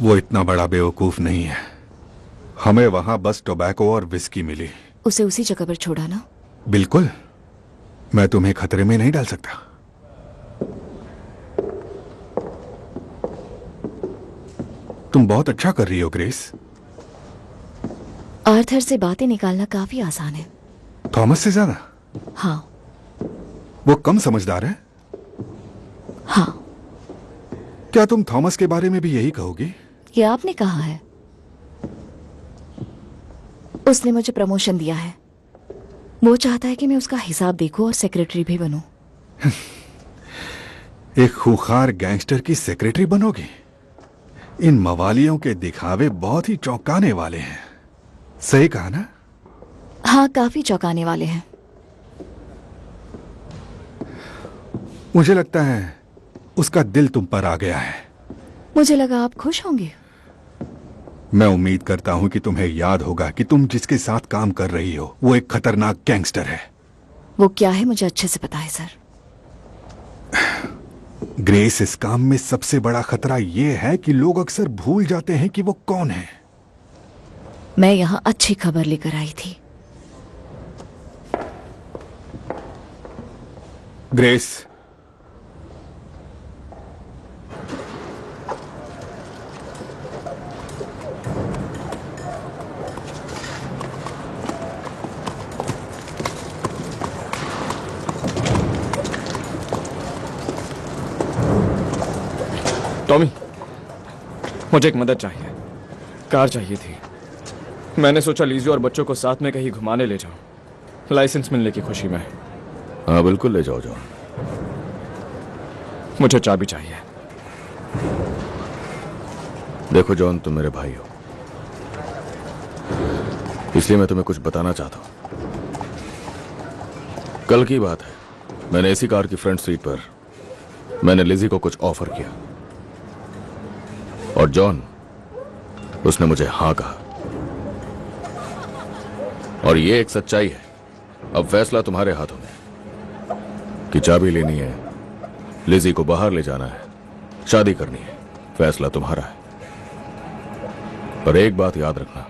वो इतना बड़ा बेवकूफ नहीं है। हमें वहां बस टोबैको और विस्की मिली। उसे उसी जगह पर छोड़ा ना? बिल्कुल, मैं तुम्हें खतरे में नहीं डाल सकता। तुम बहुत अच्छा कर रही हो ग्रेस। आर्थर से बातें निकालना काफी आसान है। थॉमस से ज्यादा? हाँ। वो कम समझदार है? हाँ। क्या तुम थॉमस के बारे में भी यही कहोगी? ये आपने कहा है। उसने मुझे प्रमोशन दिया है। वो चाहता है कि मैं उसका हिसाब देखूं और सेक्रेटरी भी बनूं। एक खूंखार गैंगस्टर की सेक्रेटरी बनोगी? इन मवालियों के दिखावे बहुत ही चौंकाने वाले हैं। सही कहा ना? हाँ, काफी चौंकाने वाले हैं। मुझे लगता है उसका दिल तुम पर आ गया है। मुझे लगा आप खुश होंगे। मैं उम्मीद करता हूं कि तुम्हें याद होगा कि तुम जिसके साथ काम कर रही हो वो एक खतरनाक गैंगस्टर है। वो क्या है मुझे अच्छे से पता है सर। ग्रेस, इस काम में सबसे बड़ा खतरा यह है कि लोग अक्सर भूल जाते हैं कि वो कौन है। मैं यहां अच्छी खबर लेकर आई थी। ग्रेस, टॉमी, मुझे एक मदद चाहिए। कार चाहिए थी। मैंने सोचा लीजी और बच्चों को साथ में कहीं घुमाने ले जाऊं, लाइसेंस मिलने की खुशी में। हाँ बिल्कुल ले जाओ जॉन। मुझे चाबी चाहिए। देखो जॉन, तुम मेरे भाई हो, इसलिए मैं तुम्हें कुछ बताना चाहता हूं। कल की बात है, मैंने इसी कार की फ्रंट सीट पर मैंने लिजी को कुछ ऑफर किया और जॉन, उसने मुझे हां कहा। और ये एक सच्चाई है। अब फैसला तुम्हारे हाथों में कि चाबी लेनी है, लिजी को बाहर ले जाना है, शादी करनी है, फैसला तुम्हारा है। पर एक बात याद रखना,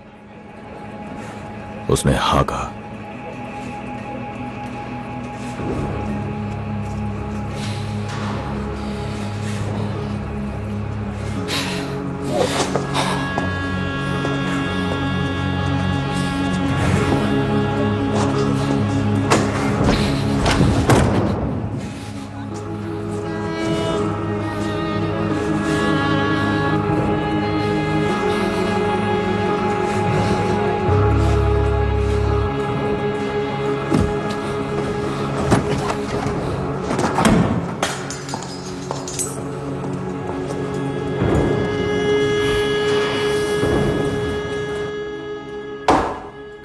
उसने हां कहा।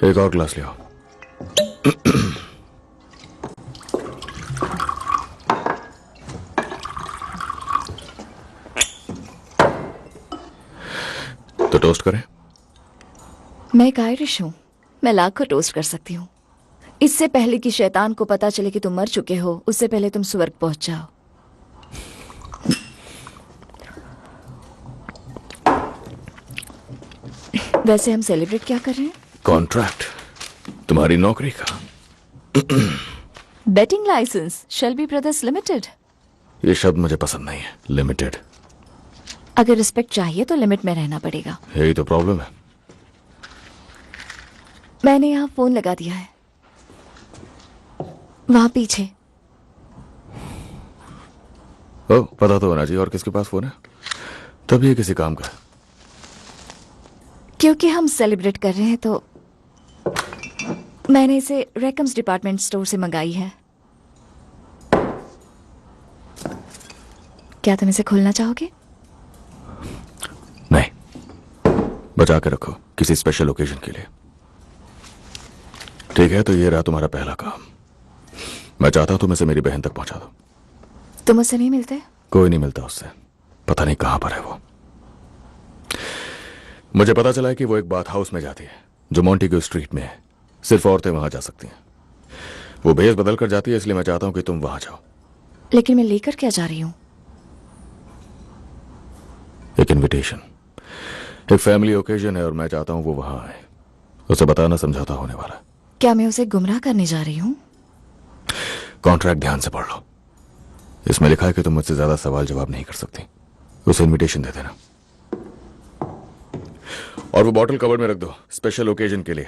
एक और ग्लास ले आओ। तो टोस्ट करें? मैं एक आयरिश हूँ, मैं लाखों टोस्ट कर सकती हूँ। इससे पहले कि शैतान को पता चले कि तुम मर चुके हो, उससे पहले तुम स्वर्ग पहुंच जाओ। वैसे हम सेलिब्रेट क्या कर रहे हैं? कॉन्ट्रैक्ट, तुम्हारी नौकरी का। Betting licence, Shelby Brothers Limited. ये शब्द मुझे पसंद नहीं है, लिमिटेड। अगर रिस्पेक्ट चाहिए तो लिमिट में रहना पड़ेगा। यही तो प्रॉब्लम है। मैंने यहाँ फोन लगा दिया है, वहां पीछे। ओ, पता तो होना चाहिए। और किसके पास फोन है? तभी ये किसी काम का है। क्योंकि हम सेलिब्रेट कर रहे हैं तो मैंने इसे रेकम्स डिपार्टमेंट स्टोर से मंगाई है। क्या तुम इसे खोलना चाहोगे? नहीं, बचा के रखो किसी स्पेशल ओकेजन के लिए। ठीक है, तो ये रहा तुम्हारा पहला काम। मैं चाहता हूं तुम इसे मेरी बहन तक पहुंचा दो। तुम उससे नहीं मिलते? कोई नहीं मिलता उससे, पता नहीं कहां पर है वो। मुझे पता चला है कि वो एक बाथ हाउस में जाती है जो मोंटेग्यू स्ट्रीट में है। सिर्फ औरतें वहां जा सकती हैं। वो भेष बदल कर जाती है, इसलिए मैं चाहता हूं कि तुम वहां जाओ। लेकिन मैं लेकर क्या जा रही हूँ? एक इनविटेशन, एक फैमिली ओकेजन है और मैं चाहता हूं वो वहां आए। उसे बताना समझौता होने वाला है। क्या मैं उसे गुमराह करने जा रही हूँ? कॉन्ट्रैक्ट ध्यान से पढ़ लो। इसमें लिखा है कि तुम मुझसे ज्यादा सवाल जवाब नहीं कर सकती। उसे इनविटेशन दे देना और वो बॉटल कवर में रख दो, स्पेशल ओकेजन के लिए।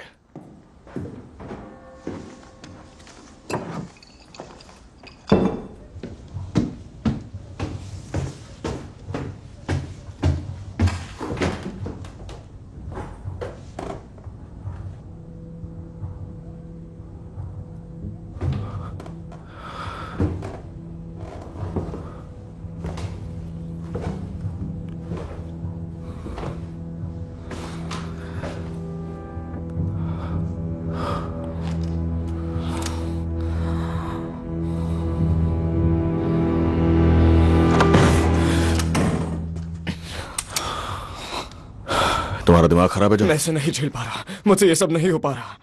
तुम्हारा दिमाग खराब है जो? मैं इसे नहीं झेल पा रहा, मुझसे ये सब नहीं हो पा रहा।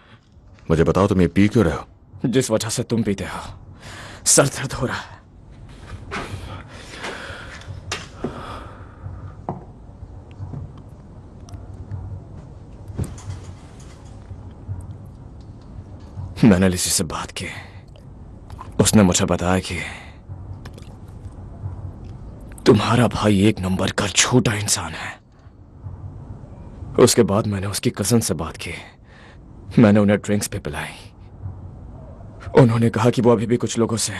मुझे बताओ तुम ये पी क्यों रहे हो? जिस वजह से तुम पीते हो, सर दर्द हो रहा है। मैंने लिसी से बात की, उसने मुझे बताया कि तुम्हारा भाई एक नंबर का झूठा इंसान है। उसके बाद मैंने उसकी कजन से बात की। मैंने उन्हें ड्रिंक्स भी पिलाई। उन्होंने कहा कि वो अभी भी कुछ लोगों से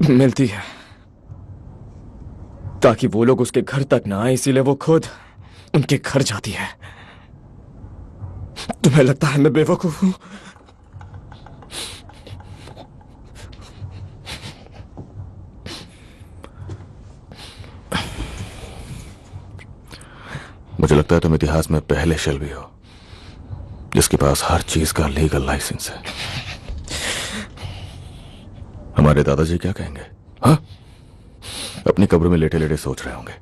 मिलती है ताकि वो लोग उसके घर तक ना आए, इसीलिए वो खुद उनके घर जाती है। तुम्हें लगता है मैं बेवकूफ हूं? मुझे लगता है तुम इतिहास में पहले शेल्बी हो जिसके पास हर चीज का लीगल लाइसेंस है। हमारे दादाजी क्या कहेंगे? हाँ, अपनी कब्र में लेटे लेटे सोच रहे होंगे,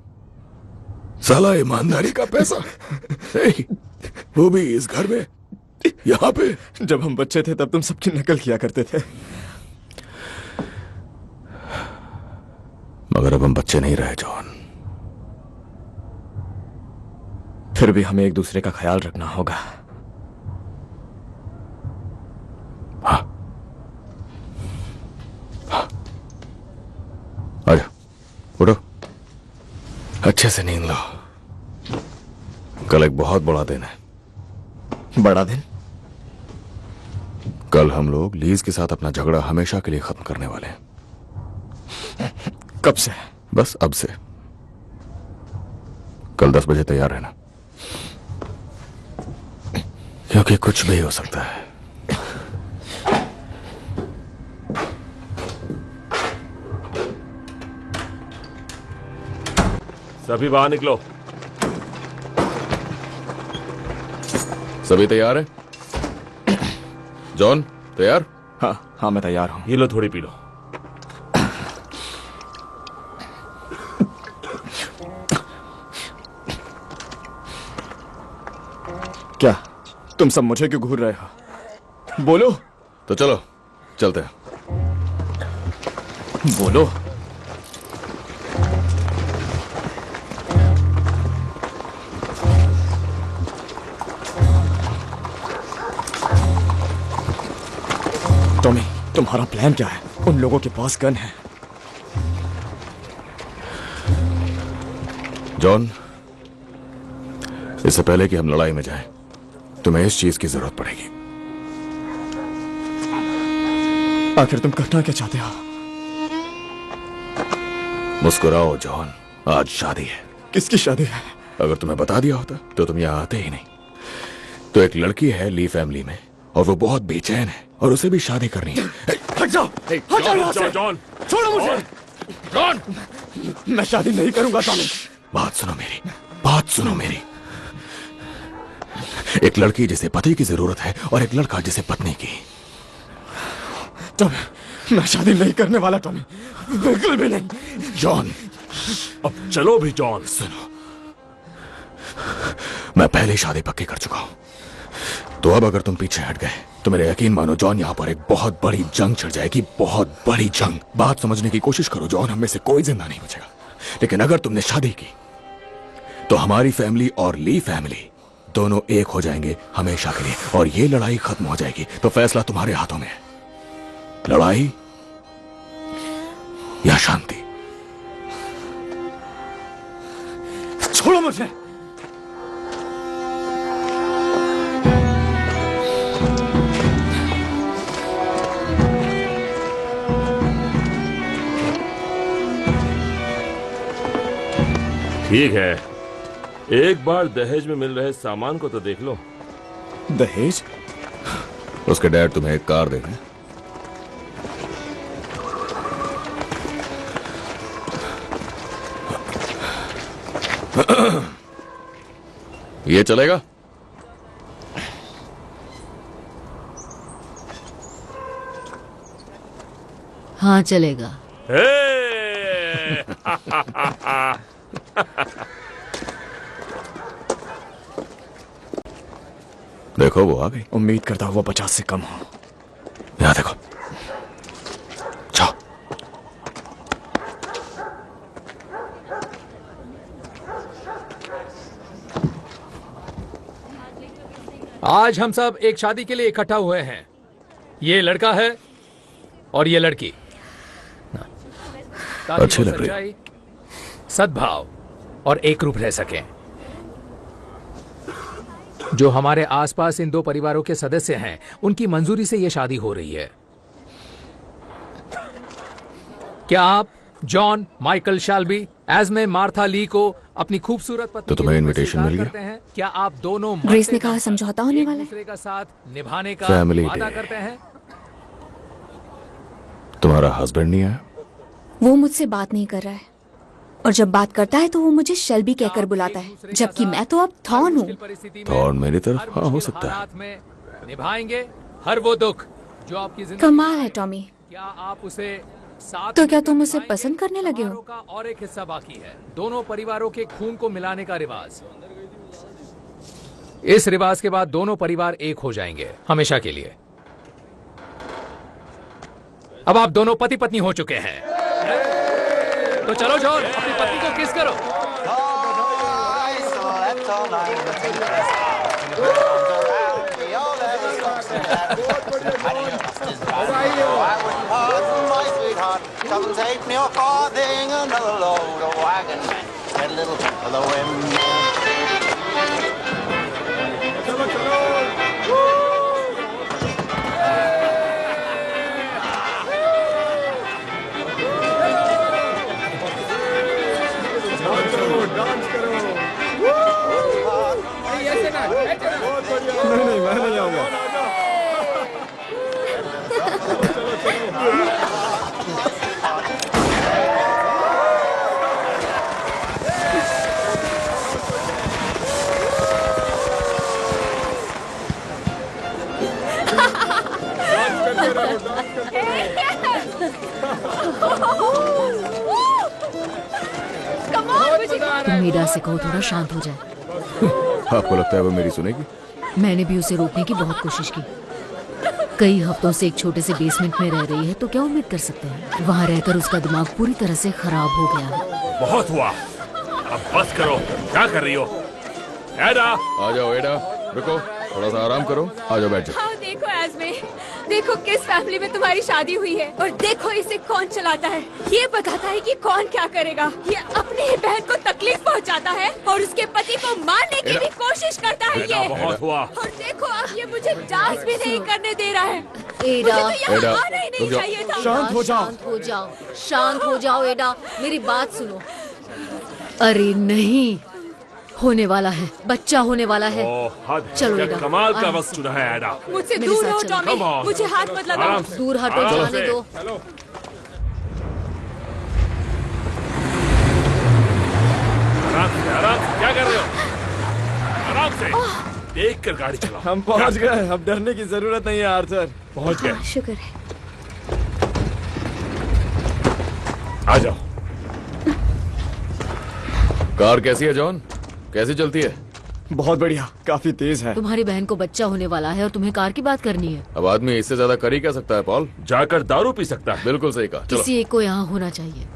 साला ईमानदारी का पैसा वो भी इस घर में, यहां पे। जब हम बच्चे थे तब तुम सबकी नकल किया करते थे, मगर अब हम बच्चे नहीं रहे जॉन। फिर भी हमें एक दूसरे का ख्याल रखना होगा। हाँ, हाँ। आजा, उठो, अच्छे से नींद लो। कल एक बहुत बड़ा दिन है। बड़ा दिन? कल हम लोग लीज के साथ अपना झगड़ा हमेशा के लिए खत्म करने वाले हैं। कब से? बस अब से। कल 10 बजे तैयार रहना, क्योंकि कुछ भी हो सकता है। सभी बाहर निकलो। सभी तैयार हैं? जॉन तैयार? हाँ हाँ, मैं तैयार हूं। ये लो, थोड़ी पी लो। क्या तुम सब मुझे क्यों घूर रहे हो? बोलो। तो चलो चलते हैं। बोलो। टॉमी, तुम्हारा प्लान क्या है? उन लोगों के पास गन है। जॉन, इससे पहले कि हम लड़ाई में जाएं, तुम्हें इस चीज की जरूरत पड़ेगी। आखिर तुम करना क्या चाहते हो? मुस्कुराओ जॉन, आज शादी है। किसकी शादी है? अगर तुम्हें बता दिया होता तो तुम यहां आते ही नहीं। तो एक लड़की है ली फैमिली में और वो बहुत बेचैन है और उसे भी शादी करनी है। हट जाओ, हट जाओ यहाँ से। जॉन, छोड़ो मुझे। जॉन, मैं शादी नहीं करूंगा टॉमी। बात सुनो मेरी, बात सुनो मेरी। एक लड़की जिसे पति की जरूरत है और एक लड़का जिसे पत्नी की। टॉमी, मैं शादी नहीं करने वाला टॉमी, बिल्कुल भी नहीं। जॉन, अब चलो भी जॉन। सुनो, मैं पहले शादी पक्की कर चुका हूं, तो अब अगर तुम पीछे हट गए तो मेरा यकीन मानो जॉन, यहां पर एक बहुत बड़ी जंग छिड़ जाएगी, बहुत बड़ी जंग। बात समझने की कोशिश करो जॉन, हम में से कोई जिंदा नहीं बचेगा। लेकिन अगर तुमने शादी की तो हमारी फैमिली और ली फैमिली दोनों एक हो जाएंगे हमेशा के लिए, और ये लड़ाई खत्म हो जाएगी। तो फैसला तुम्हारे हाथों में है, लड़ाई या शांति। छोड़ो मुझे। ठीक है, एक बार दहेज में मिल रहे सामान को तो देख लो। दहेज? उसके डैड तुम्हें एक कार देंगे। ये चलेगा? हाँ चलेगा। देखो वो आ गई। उम्मीद करता हूँ वो 50 से कम हो। यहाँ देखो, जाओ। आज हम सब एक शादी के लिए इकट्ठा हुए हैं। ये लड़का है और ये लड़की। अच्छी लग रही है। सद्भाव और एक रूप रह सकें। जो हमारे आसपास इन दो परिवारों के सदस्य हैं, उनकी मंजूरी से यह शादी हो रही है। क्या आप जॉन माइकल शेल्बी एस्मे मार्था ली को अपनी खूबसूरत पत्नी तो तुम्हें के रूप में invitation स्वीकार मिल गया? करते हैं? क्या आप दोनों ग्रेस ने मरते कहा दम समझौता होने एक वाला है। दूसरे का साथ निभाने का Family वादा day। करते हैं? तुम्हारा हस्बैंड नहीं आया? वो मुझसे बात नहीं कर रहा है, और जब बात करता है तो वो मुझे शेल्बी कहकर बुलाता है, जबकि मैं तो अब थॉर्न हूँ। थॉर्न मेरी तरफ? हाँ, हो सकता है। हालात में निभाएंगे हर वो दुख जो आपकी जिंदगी कमाल है टॉमी। क्या आप उसे साथ तो क्या में तुम उसे निभाएंगे? पसंद करने लगे हो? समारोह का और एक हिस्सा बाकी है, दोनों परिवारों के खून को मिलाने का रिवाज। इस रिवाज के बाद दोनों परिवार एक हो जाएंगे हमेशा के लिए। अब आप दोनों पति पत्नी हो चुके हैं, तो चलो जॉन अपनी पत्नी को किस करो। Come take me a farthing, another load of wagon man. Get a little hello नहीं मैं नहीं आऊंगा। तुम ईडा से कहो थोड़ा शांत हो जाए। आपको लगता है वो मेरी सुनेगी? मैंने भी उसे रोकने की बहुत कोशिश की। कई हफ्तों से एक छोटे से बेसमेंट में रह रही है, तो क्या उम्मीद कर सकते हैं? वहाँ रहकर उसका दिमाग पूरी तरह से खराब हो गया है। बहुत हुआ, अब बस करो। क्या कर रही हो? एडा, आ जाओ एडा, रुको, थोड़ा सा आराम करो, आ जाओ बैठ जाओ। हाँ देखो एस्मे, देखो किस फैमिली में तुम्हारी शादी हुई है, और देखो इसे कौन चलाता है। ये बताता है कि कौन क्या करेगा। ये अपनी ही बहन को तकलीफ पहुंचाता है और उसके पति को मारने की भी कोशिश करता है। ये बहुत हुआ। और देखो अब ये मुझे डांस भी नहीं करने दे रहा है। एडा, मुझे तो यहाँ एडा, आना ही नहीं रुक जाओ। चाहिए था। शांत हो जाओ। शांत हो जाओ, शांत हो जाओ एडा, मेरी बात सुनो। अरे नहीं, होने वाला है, बच्चा होने वाला है। चलो क्या एडा, कमाल का आराम वक्त चुना है एडा। मुझसे मेरे दूर साथ हो चलो। Tommy, Come on। मुझे हाथ मत लगाओ। आराम से। दूर हटो, आराम जाने से। दो। आराम से, क्या कर रहे हो? आराम से, देख कर गाड़ी चलाओ। हम पहुंच गए, अब डरने की जरूरत नहीं है आर्थर। पहुंच गए। शुक्र है। आ जाओ। कार कैसी है जॉन? कैसी चलती है? बहुत बढ़िया, काफी तेज है। तुम्हारी बहन को बच्चा होने वाला है और तुम्हें कार की बात करनी है। अब आदमी इससे ज्यादा कर ही क्या सकता है पॉल? जाकर दारू पी सकता है। बिल्कुल सही कहा, चलो। किसी एक को यहाँ होना चाहिए।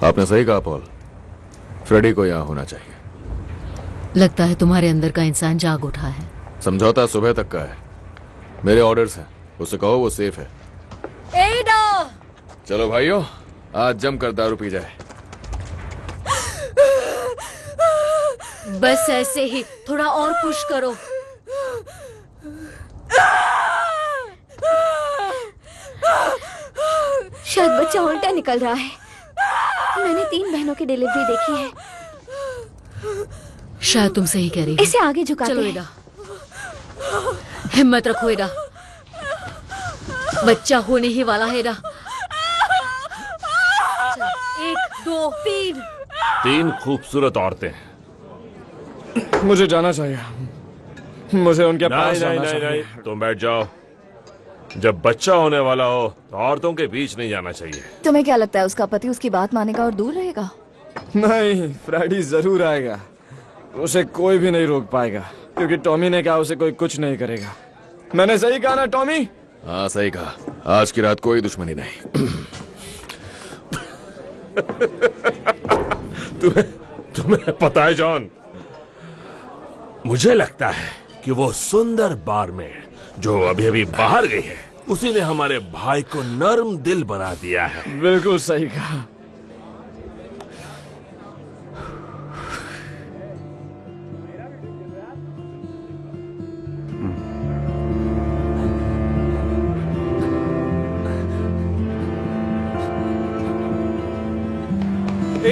आपने सही कहा पॉल, फ्रेडी को यहाँ होना चाहिए। लगता है तुम्हारे अंदर का इंसान जाग उठा है। समझौता सुबह तक का है, मेरे ऑर्डर्स हैं, उससे कहो वो सेफ है। एडा! चलो भाइयों, आज जमकर दारू पी जाए। बस ऐसे ही, थोड़ा और पुश करो। शायद बच्चा उल्टा निकल रहा है। मैंने 3 बहनों की डिलीवरी देखी है। शायद तुम सही कह रही हो। इसे आगे झुकाते चलो हैं। एडा, हिम्मत रखो एडा, बच्चा होने ही वाला है एडा। 1 2 3। 3 खूबसूरत औरतें। मुझे जाना चाहिए, मुझे उनके पास नहीं जाना नहीं चाहिए। नहीं, तुम बैठ जाओ। जब बच्चा होने वाला हो तो औरतों के बीच नहीं जाना चाहिए। तुम्हें क्या लगता है उसका पति उसकी बात मानेगा और दूर रहेगा? नहीं, फ्रेडी जरूर आएगा, उसे कोई भी नहीं रोक पाएगा, क्योंकि टॉमी ने कहा उसे कोई कुछ नहीं करेगा। मैंने सही कहा ना टॉमी? हाँ सही कहा, आज की रात कोई दुश्मनी नहीं। तुम्हें पता है जॉन, मुझे लगता है कि वो सुंदर बारमेड जो अभी अभी बाहर गई है, उसी ने हमारे भाई को नर्म दिल बना दिया है। बिल्कुल सही कहा।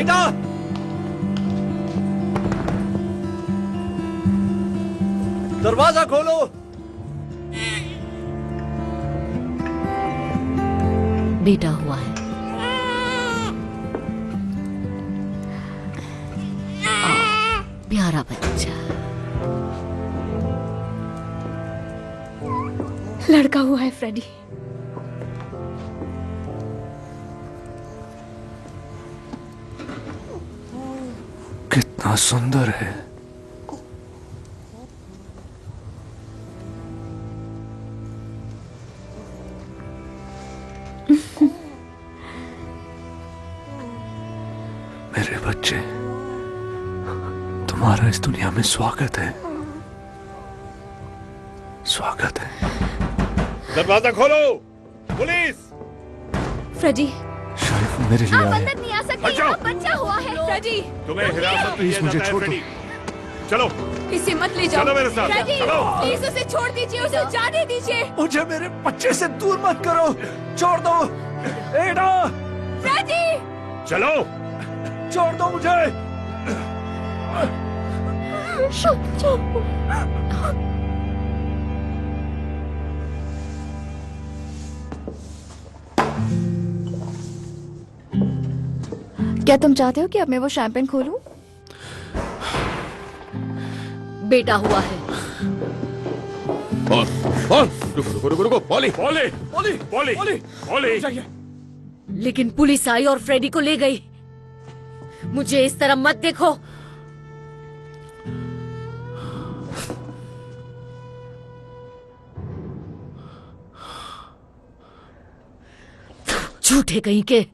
बेटा दरवाजा खोलो। बेटा हुआ है। प्यारा बच्चा। लड़का हुआ है फ्रेडी। कितना सुंदर है। मेरे बच्चे, तुम्हारा इस दुनिया में स्वागत है। स्वागत है। दरवाजा खोलो, पुलिस। फ्रेडी, शरीफ मेरे लिए आप आए। अंदर नहीं आ सकते, आप बच्चा हुआ है फ्रेडी। तुम्हें हिरासत में लिया मुझे जाता है, छोड़ दो। फ्रेडी। चलो इसे मत ले जाओ। चलो मेरे साथ, फ्रेडी, चलो। प्लीज उसे छोड़ दीजिए, उसे जाने दीजिए। मुझे मेरे बच्चे से दूर मत करो, छोड़ दो। एडा, फ्रेडी, चलो, छोड़ दो मुझे। क्या तुम चाहते हो कि अब मैं वो शैंपेन खोलूं? बेटा हुआ है। रुको रुको रुको रुको, poly poly poly poly poly poly. लेकिन पुलिस आई और फ्रेडी को ले गई। मुझे इस तरह मत देखो। झूठे कहीं के।